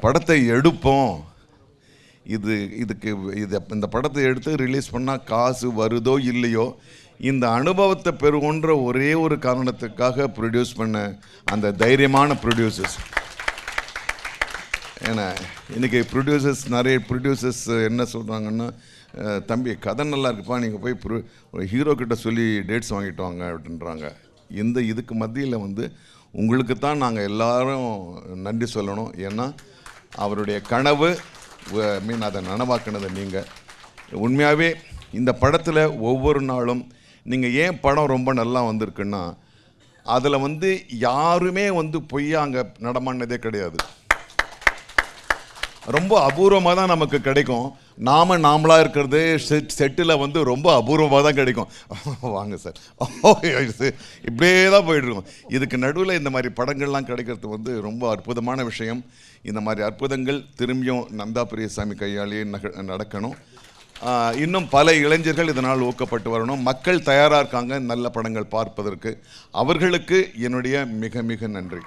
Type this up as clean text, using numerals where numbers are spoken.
படத்தை எடுப்போம், இந்த படத்தை எடுத்து ரிலீஸ் பண்ணால் காசு வருதோ இல்லையோ, இந்த அனுபவத்தை பெறுகின்ற ஒரே ஒரு காரணத்துக்காக ப்ரொடியூஸ் பண்ண அந்த தைரியமான ப்ரொடியூசர்ஸ். ஏன்னா இன்றைக்கி நிறைய ப்ரொடியூசர்ஸ் என்ன சொல்கிறாங்கன்னா, தம்பி கதை நல்லா இருக்குப்பா, நீங்கள் போய் ஹீரோ கிட்ட சொல்லி டேட்ஸ் வாங்கிட்டு வாங்க அப்படின்றாங்க. இதுக்கு மத்தியில் உங்களுக்கு தான் நாங்கள் எல்லாரும் நன்றி சொல்லணும். ஏன்னா அவருடைய கனவு அதை நனவாக்கினது நீங்கள். உண்மையாகவே இந்த படத்தில் ஒவ்வொரு நாளும் நீங்கள் ஏன் படம் ரொம்ப நல்லா வந்திருக்குன்னா, அதில் யாருமே பொய்யா அங்கே நடமாடினதே கிடையாது. ரொம்ப அபூர்வமாக தான் நமக்கு கிடைக்கும். நாமளாக இருக்கிறது செட்டில் ரொம்ப அபூர்வமாக தான் கிடைக்கும். வாங்க சார், இப்படியே தான் போயிட்டுருக்கோம். இதுக்கு நடுவில் இந்த மாதிரி படங்கள்லாம் கிடைக்கிறது ரொம்ப அற்புதமான விஷயம். இந்த மாதிரி அற்புதங்கள் திரும்பியும் நந்தா பெரியசாமி கையாலேயே நடக்கணும். இன்னும் பல இளைஞர்கள் இதனால் ஊக்கப்பட்டு வரணும். மக்கள் தயாராக இருக்காங்க நல்ல படங்கள் பார்ப்பதற்கு. அவர்களுக்கு என்னுடைய மிக மிக நன்றி.